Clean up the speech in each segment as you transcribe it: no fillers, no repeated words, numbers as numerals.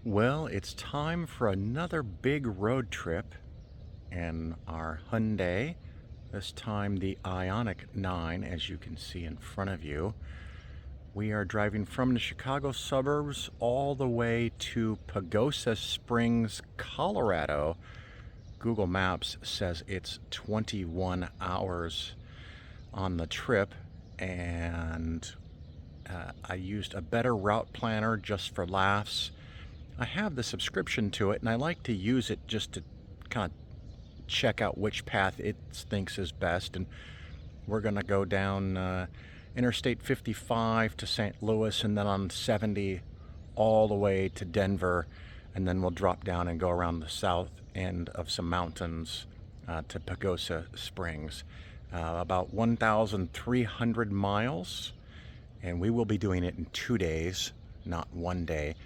Well, it's time for another big road trip in our Hyundai, this time the Ioniq 9, as you can see in front of you. We are driving from the Chicago suburbs all the way to Pagosa Springs, Colorado. Google Maps says it's 21 hours on the trip, and I used a better route planner just for laughs. I have the subscription to it, and I like to use it just to kind of check out which path it thinks is best. And we're going to go down Interstate 55 to St. Louis, and then on 70 all the way to Denver, and then we'll drop down and go around the south end of some mountains to Pagosa Springs. About 1,300 miles, and we will be doing it in 2 days, not 1 day.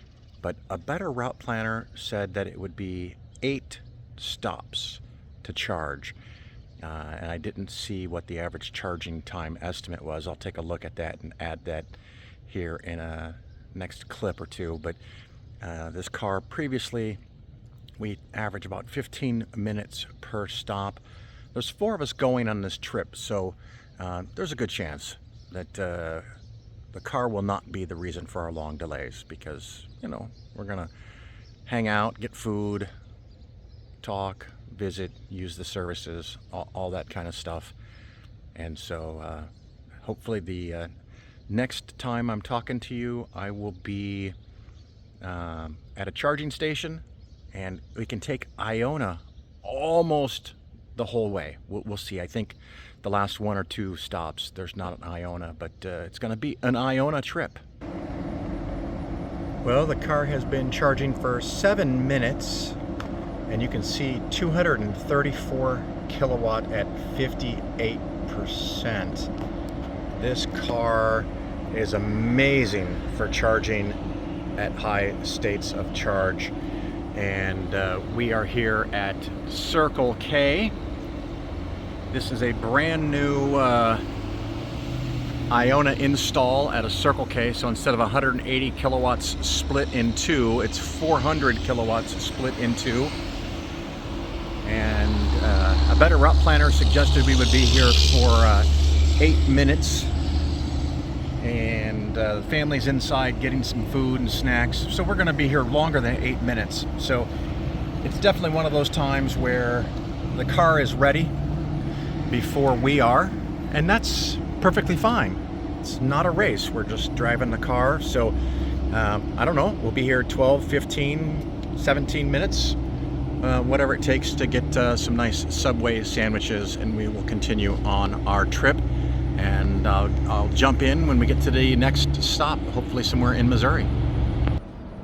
But a better route planner said that it would be 8 stops to charge. And I didn't see what the average charging time estimate was. I'll take a look at that and add that here in a next clip or two. But this car previously, we average about 15 minutes per stop. There's 4 of us going on this trip, so there's a good chance that the car will not be the reason for our long delays, because, you know, we're gonna hang out, get food, talk, visit, use the services, all that kind of stuff. And so hopefully the next time I'm talking to you, I will be at a charging station, and we can take Iona almost the whole way. We'll see. I think the last 1 or 2 stops, there's not an Iona, but it's going to be an Iona trip. Well, the car has been charging for 7 minutes, and you can see 234 kilowatt at 58%. This car is amazing for charging at high states of charge. And we are here at Circle K. This is a brand new Iona install at a Circle K. So instead of 180 kilowatts split in 2, it's 400 kilowatts split in 2. And a better route planner suggested we would be here for 8 minutes. And the family's inside getting some food and snacks. So we're going to be here longer than 8 minutes. So it's definitely one of those times where the car is ready before we are, and that's perfectly fine. It's not a race. We're just driving the car. So I don't know. We'll be here 12, 15, 17 minutes, whatever it takes to get some nice Subway sandwiches, and we will continue on our trip. And I'll jump in when we get to the next stop, hopefully somewhere in Missouri.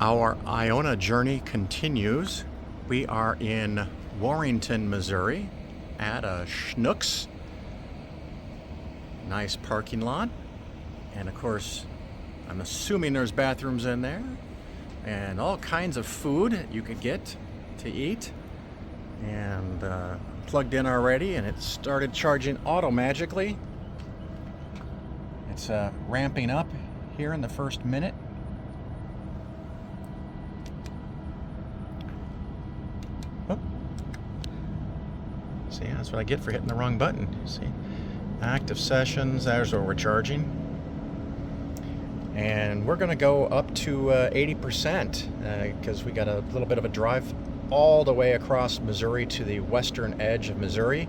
Our Iona journey continues. We are in Warrenton, Missouri at a Schnucks. Nice parking lot. And of course, I'm assuming there's bathrooms in there and all kinds of food you could get to eat. And plugged in already, and it started charging auto-magically. It's ramping up here in the first minute. Oh. See, that's what I get for hitting the wrong button. See, active sessions, there's where we're charging. And we're going to go up to 80% because we got a little bit of a drive all the way across Missouri to the western edge of Missouri.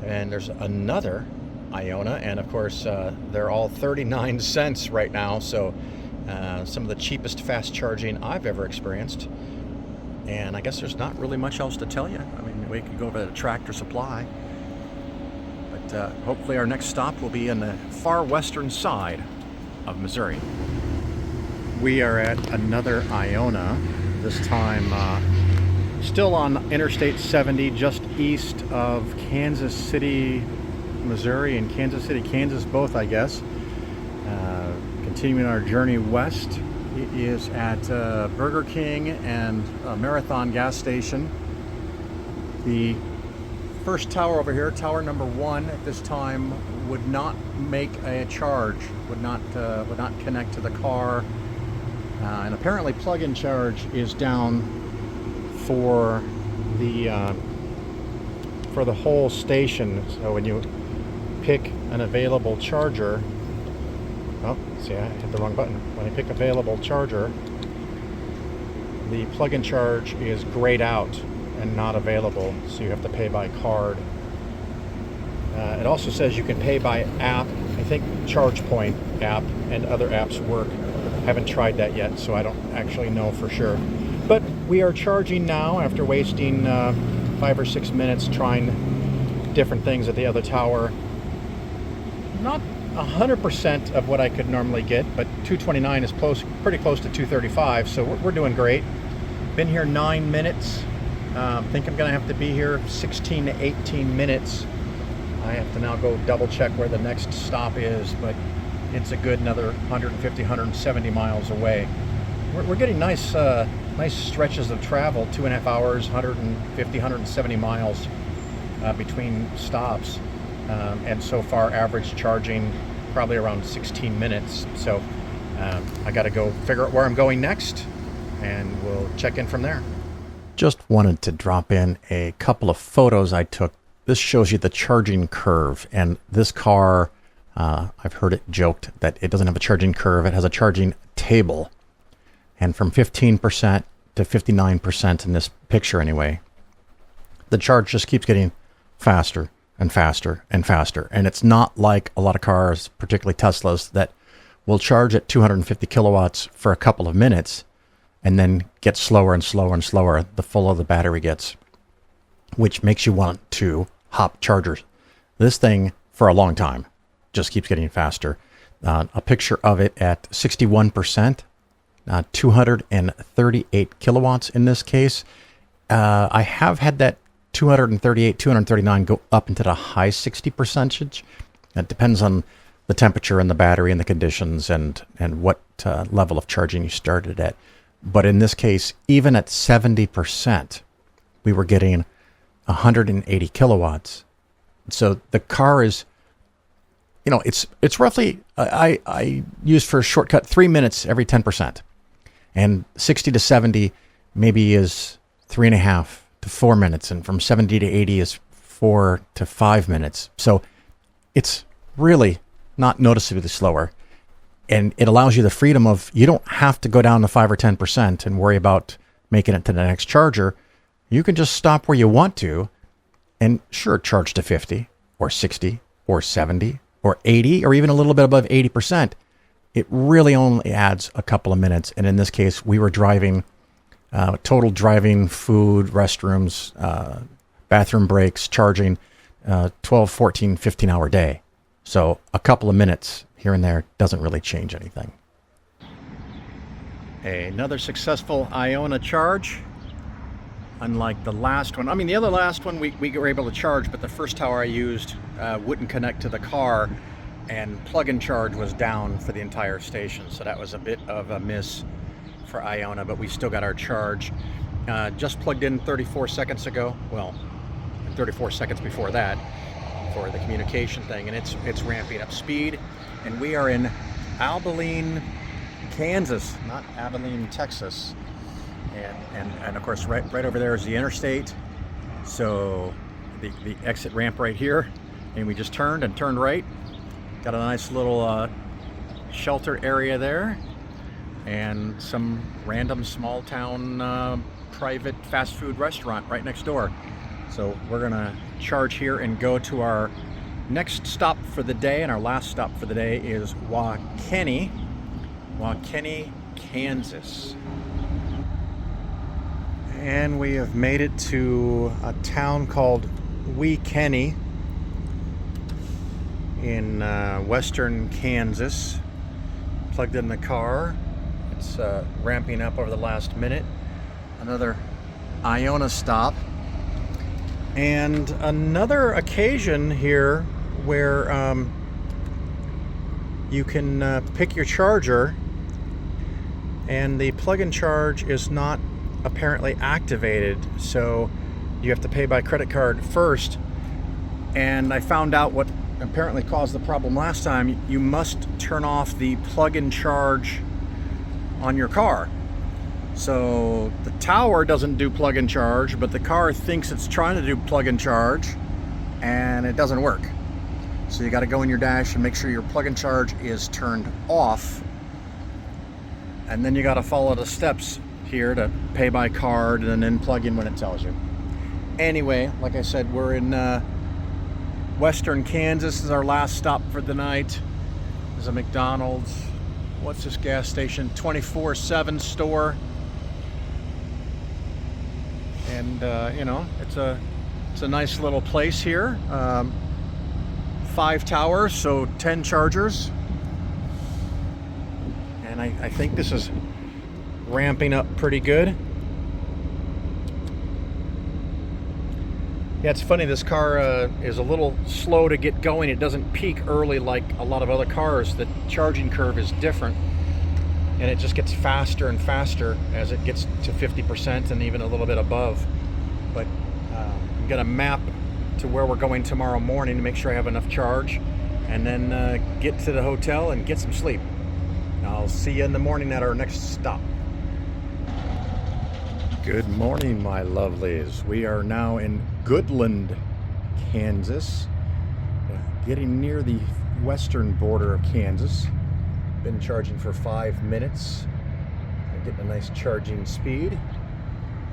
And there's another Iona, and of course they're all 39 cents right now, so some of the cheapest fast charging I've ever experienced. And I guess there's not really much else to tell you. I mean, we could go to Tractor Supply, but hopefully our next stop will be in the far western side of Missouri. We are at another Iona, this time still on Interstate 70, just east of Kansas City, Missouri, and Kansas City, Kansas, both, I guess. Continuing our journey west, it is at Burger King and a Marathon gas station. The first tower over here, tower number 1, at this time would not make a charge, would not connect to the car And apparently plug-in charge is down for the whole station. So when you pick an available charger, oh, see, I hit the wrong button. When I pick available charger, the plug-in charge is grayed out and not available, so you have to pay by card. It also says you can pay by app. I think ChargePoint app and other apps work. Haven't tried that yet, so I don't actually know for sure. But we are charging now after wasting 5 or 6 minutes trying different things at the other tower. Not 100% of what I could normally get, but 229 is pretty close to 235, so we're doing great. Been here 9 minutes. Think I'm gonna have to be here 16 to 18 minutes. I have to now go double check where the next stop is, but it's a good another 150, 170 miles away. We're getting nice stretches of travel, 2.5 hours, 150, 170 miles between stops. And so far average charging probably around 16 minutes. So I got to go figure out where I'm going next, and we'll check in from there. Just wanted to drop in a couple of photos I took. This shows you the charging curve, and this car, I've heard it joked that it doesn't have a charging curve, it has a charging table. And from 15% to 59% in this picture anyway, the charge just keeps getting faster and faster and faster. And it's not like a lot of cars, particularly Teslas, that will charge at 250 kilowatts for a couple of minutes and then get slower and slower and slower the fuller the battery gets, which makes you want to hop chargers. This thing, for a long time, just keeps getting faster. A picture of it at 61%, 238 kilowatts in this case. I have had that 238, 239 go up into the high 60%. It depends on the temperature and the battery and the conditions and what level of charging you started at. But in this case, even at 70%, we were getting 180 kilowatts. So the car is, it's roughly, I use for a shortcut 3 minutes every 10%. And 60 to 70 maybe is 3.5 to 4 minutes. And from 70 to 80 is 4 to 5 minutes. So it's really not noticeably slower. And it allows you the freedom of, you don't have to go down to 5 or 10% and worry about making it to the next charger. You can just stop where you want to and sure, charge to 50 or 60 or 70 or 80 or even a little bit above 80%. It really only adds a couple of minutes. And in this case, we were driving, total driving, food, restrooms, bathroom breaks, charging, 12, 14, 15 hour day. So a couple of minutes here and there doesn't really change anything. Another successful Iona charge. Unlike the last one. I mean, the other last one we were able to charge, but the first tower I used wouldn't connect to the car, and plug-in charge was down for the entire station. So that was a bit of a miss for Iona, but we still got our charge. Just plugged in 34 seconds ago. Well, 34 seconds before that for the communication thing, and it's ramping up speed. And we are in Abilene, Kansas, not Abilene, Texas. And of course, right over there is the interstate. So the exit ramp right here, and we just turned right. Got a nice little shelter area there, and some random small town private fast food restaurant right next door. So we're gonna charge here and go to our next stop for the day, and our last stop for the day is Waukene, Kansas. And we have made it to a town called Waukene in western Kansas. Plugged in the car. It's ramping up over the last minute. Another Iona stop. And another occasion here where you can pick your charger, and the plug-in charge is not apparently activated, so you have to pay by credit card first. And I found out what apparently caused the problem last time. You must turn off the plug-in charge on your car. So the tower doesn't do plug and charge, but the car thinks it's trying to do plug and charge, and it doesn't work. So you got to go in your dash and make sure your plug and charge is turned off, and then you got to follow the steps here to pay by card and then plug in when it tells you. Anyway, like I said, we're in western Kansas. This is our last stop for the night. There's a McDonald's. What's this gas station? 24/7 store. And you know, it's a nice little place here. 5 towers, so 10 chargers. And I think this is ramping up pretty good. Yeah, it's funny, this car is a little slow to get going. It doesn't peak early like a lot of other cars. The charging curve is different, and it just gets faster and faster as it gets to 50% and even a little bit above. But I'm gonna map to where we're going tomorrow morning to make sure I have enough charge, and then get to the hotel and get some sleep. I'll see you in the morning at our next stop. Good morning, my lovelies. We are now in Goodland, Kansas, getting near the western border of Kansas. Been charging for 5 minutes. I'm getting a nice charging speed.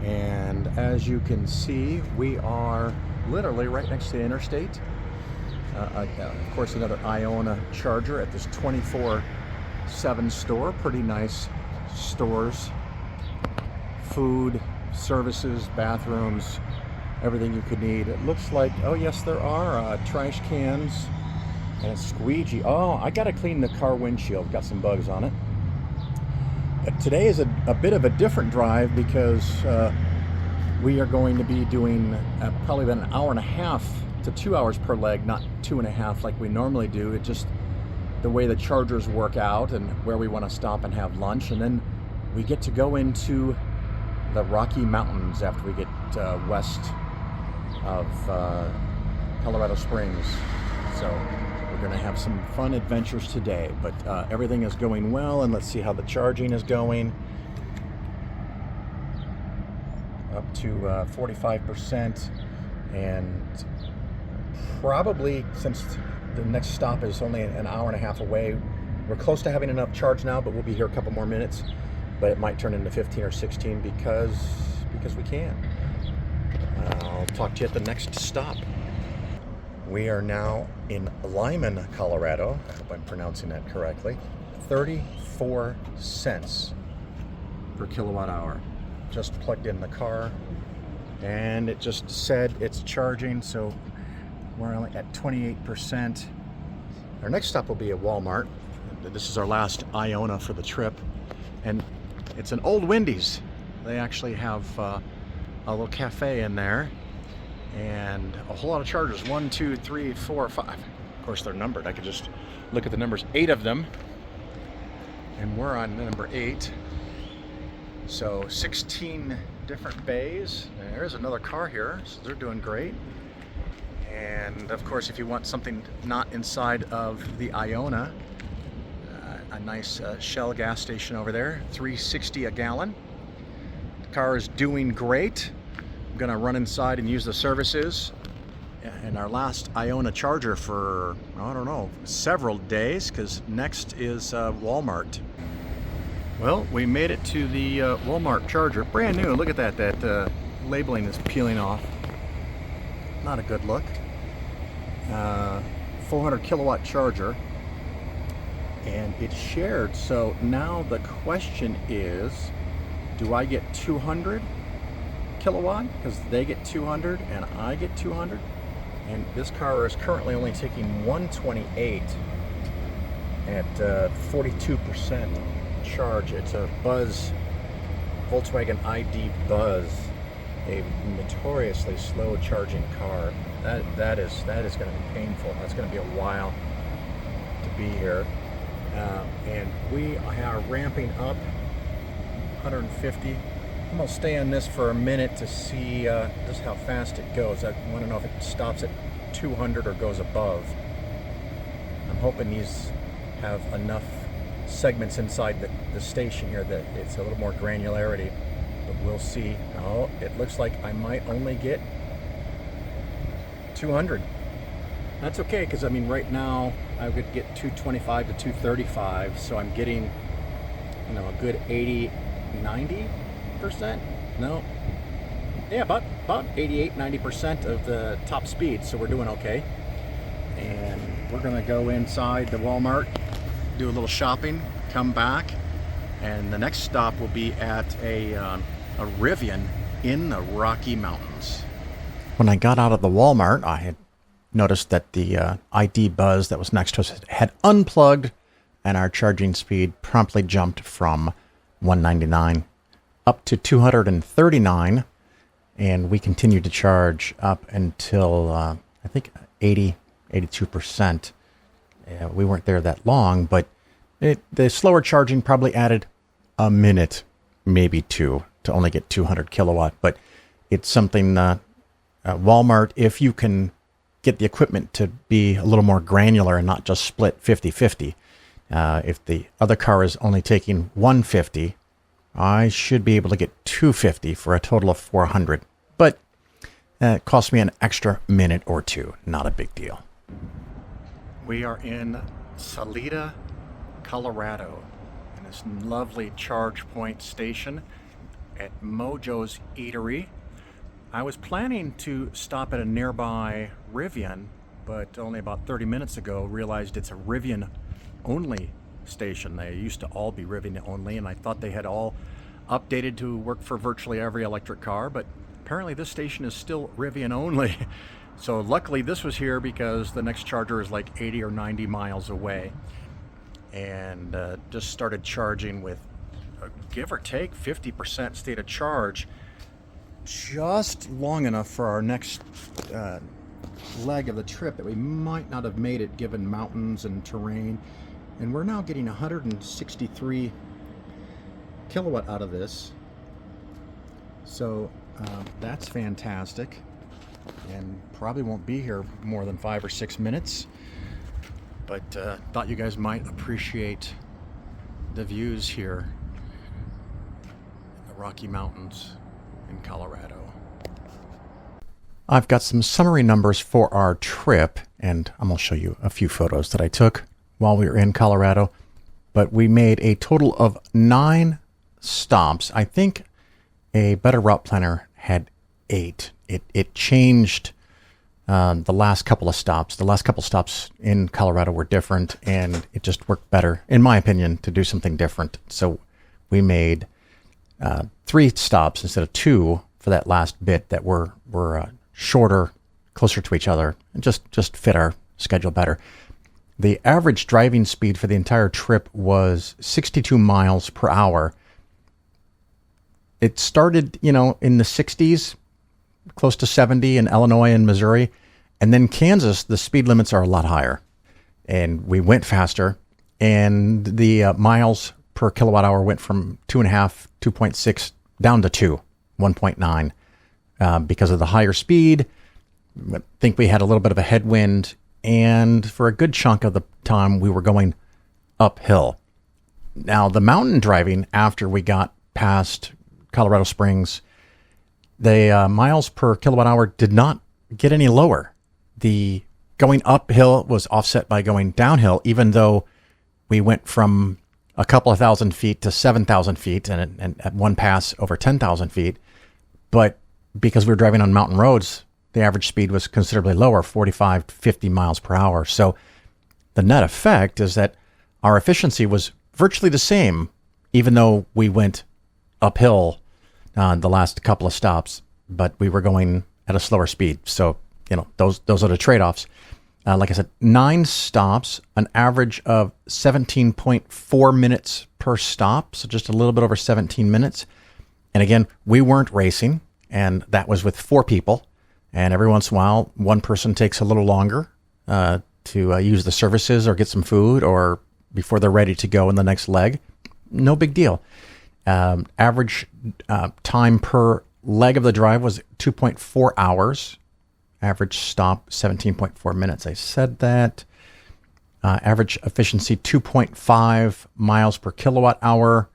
And as you can see, we are literally right next to the Interstate. Of course, another Ioniq charger at this 24/7 store. Pretty nice stores. Food, services, bathrooms, everything you could need. It looks like, oh yes, there are trash cans and a squeegee. Oh, I gotta clean the car windshield. Got some bugs on it. But today is a bit of a different drive because we are going to be doing probably about 1.5 to 2 hours per leg, not 2.5 like we normally do. It just the way the chargers work out and where we want to stop and have lunch, and then we get to go into the Rocky Mountains after we get west of Colorado Springs. So we're going to have some fun adventures today, but everything is going well, and let's see how the charging is going. Up to 45%, and probably, since the next stop is only an 1.5 hours away, we're close to having enough charge now, but we'll be here a couple more minutes. But it might turn into 15 or 16 because we can. I'll talk to you at the next stop. We are now in Lyman, Colorado. I hope I'm pronouncing that correctly. 34 cents per kilowatt hour. Just plugged in the car, and it just said it's charging, so we're only at 28%. Our next stop will be at Walmart. This is our last Ioniq for the trip, and it's an old Wendy's. They actually have a little cafe in there, and a whole lot of chargers. 1, 2, 3, 4, 5. Of course, they're numbered. I could just look at the numbers. 8 of them, and we're on number 8. So 16 different bays. And there's another car here, so they're doing great. And of course, if you want something not inside of the Ioniq, a nice Shell gas station over there, $3.60 a gallon. The car is doing great. I'm gonna run inside and use the services. And our last Ioniq charger for, I don't know, several days, because next is Walmart. Well, we made it to the Walmart charger. Brand new. Look at that. That labeling is peeling off. Not a good look. 400 kilowatt charger. And it's shared. So now the question is, do I get 200 kilowatt? Because they get 200 and I get 200. And this car is currently only taking 128 at 42% charge. It's a Buzz, Volkswagen ID Buzz, a notoriously slow charging car. That is going to be painful. That's going to be a while to be here. And we are ramping up 150. I'm going to stay on this for a minute to see just how fast it goes. I want to know if it stops at 200 or goes above. I'm hoping these have enough segments inside the station here that it's a little more granularity, but we'll see. Oh, it looks like I might only get 200. That's okay, because I mean right now I would get 225 to 235, so I'm getting, you know, a good 80-90%. No, yeah, about 88-90% of the top speed, so we're doing okay. And we're gonna go inside the Walmart, do a little shopping, come back, and the next stop will be at a Rivian in the Rocky Mountains. When I got out of the Walmart, I had noticed that the ID Buzz that was next to us had unplugged, and our charging speed promptly jumped from 199 up to 239, and we continued to charge up until I think 82%. We weren't there that long, but the slower charging probably added a minute, maybe two, to only get 200 kilowatt. But it's something, Walmart, if you can get the equipment to be a little more granular and not just split 50-50. If the other car is only taking 150, I should be able to get 250 for a total of 400. But it cost me an extra minute or two. Not a big deal. We are in Salida, Colorado, in this lovely charge point station at Mojo's Eatery. I was planning to stop at a nearby Rivian, but only about 30 minutes ago realized it's a Rivian only station. They used to all be Rivian only, and I thought they had all updated to work for virtually every electric car, but apparently this station is still Rivian only. So luckily this was here because the next charger is like 80 or 90 miles away, and just started charging with give or take 50% state of charge, just long enough for our next leg of the trip that we might not have made it given mountains and terrain. And we're now getting 163 kilowatt out of this, so that's fantastic, and probably won't be here more than 5 or 6 minutes, but thought you guys might appreciate the views here in the Rocky Mountains in Colorado. I've got some summary numbers for our trip, and I'm going to show you a few photos that I took while we were in Colorado. But we made a total of 9 stops. I think a better route planner had 8. It changed the last couple of stops. The last couple stops in Colorado were different, and it just worked better, in my opinion, to do something different. So we made 3 stops instead of 2 for that last bit that were shorter, closer to each other, and just fit our schedule better. The average driving speed for the entire trip was 62 miles per hour. It started, in the 60s, close to 70 in Illinois and Missouri. And then Kansas, the speed limits are a lot higher. And we went faster. And the miles per kilowatt hour went from 2.5, 2.6 down to 2, 1.9. Because of the higher speed. I think we had a little bit of a headwind. And for a good chunk of the time, we were going uphill. Now, the mountain driving, after we got past Colorado Springs, the miles per kilowatt hour did not get any lower. The going uphill was offset by going downhill, even though we went from a couple of thousand feet to 7,000 feet, and at one pass over 10,000 feet. But because we were driving on mountain roads, the average speed was considerably lower, 45 to 50 miles per hour. So the net effect is that our efficiency was virtually the same, even though we went uphill the last couple of stops, but we were going at a slower speed. So, those are the trade-offs. Like I said, 9 stops, an average of 17.4 minutes per stop, so just a little bit over 17 minutes. And again, we weren't racing, and that was with 4 people. And every once in a while, one person takes a little longer to use the services or get some food or before they're ready to go in the next leg. No big deal. Average time per leg of the drive was 2.4 hours. Average stop, 17.4 minutes. I said that. Average efficiency 2.5 miles per kilowatt hour.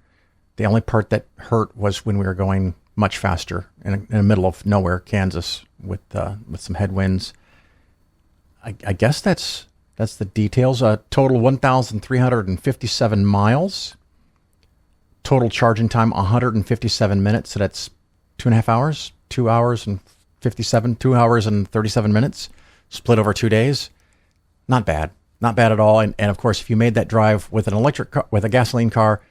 The only part that hurt was when we were going much faster in the middle of nowhere, Kansas, with some headwinds. I guess that's the details. Total 1,357 miles. Total charging time 157 minutes. So that's 2.5 hours. 2 hours and 2 hours and 37 minutes. Split over 2 days. Not bad. Not bad at all. And of course, if you made that drive with an electric car, with a gasoline car,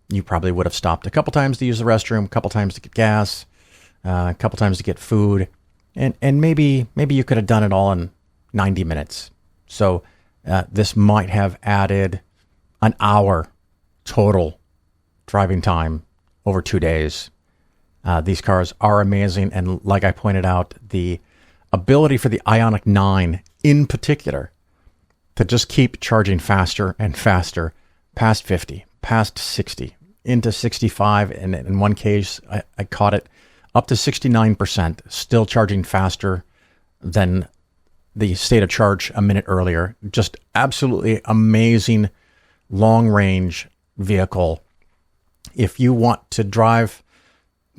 you probably would have stopped a couple times to use the restroom, a couple times to get gas, a couple times to get food, and maybe you could have done it all in 90 minutes. So this might have added an hour total driving time over 2 days. These cars are amazing, and like I pointed out, the ability for the Ioniq 9 in particular to just keep charging faster and faster, past 50, past 60, into 65, and in one case, I caught it up to 69%, still charging faster than the state of charge a minute earlier. Just absolutely amazing long-range vehicle. If you want to drive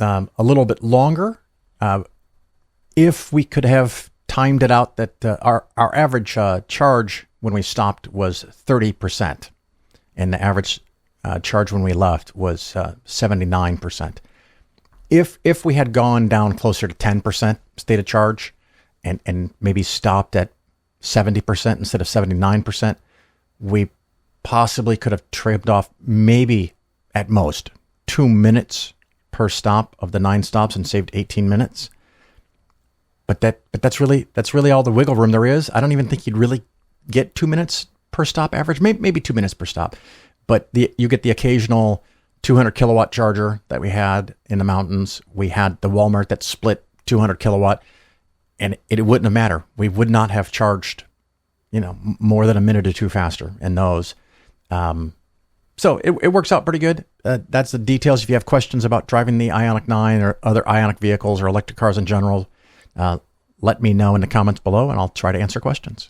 a little bit longer, if we could have timed it out that our average charge when we stopped was 30%, and the average charge when we left was 79%. If we had gone down closer to 10% state of charge and maybe stopped at 70% instead of 79%, we possibly could have trimmed off maybe at most 2 minutes per stop of the 9 stops and saved 18 minutes. But that's really all the wiggle room there is. I don't even think you'd really get 2 minutes per stop average, maybe 2 minutes per stop. But you get the occasional 200 kilowatt charger that we had in the mountains. We had the Walmart that split 200 kilowatt, and it wouldn't have mattered. We would not have charged, more than a minute or two faster in those. So it works out pretty good. That's the details. If you have questions about driving the Ioniq 9 or other Ioniq vehicles or electric cars in general, let me know in the comments below, and I'll try to answer questions.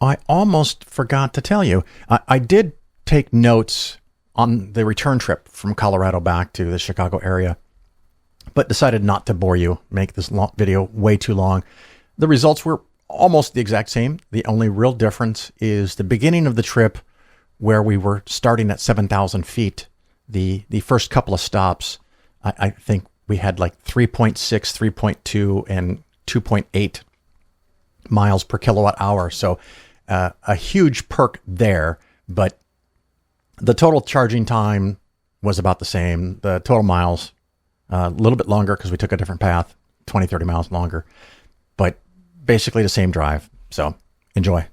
I almost forgot to tell you, I did take notes on the return trip from Colorado back to the Chicago area, but decided not to bore you, make this video way too long. The results were almost the exact same. The only real difference is the beginning of the trip, where we were starting at 7,000 feet. The first couple of stops, I think we had like 3.6, 3.2, and 2.8 miles per kilowatt hour. So a huge perk there, but the total charging time was about the same. The total miles, a little bit longer because we took a different path, 20, 30 miles longer, but basically the same drive. So enjoy.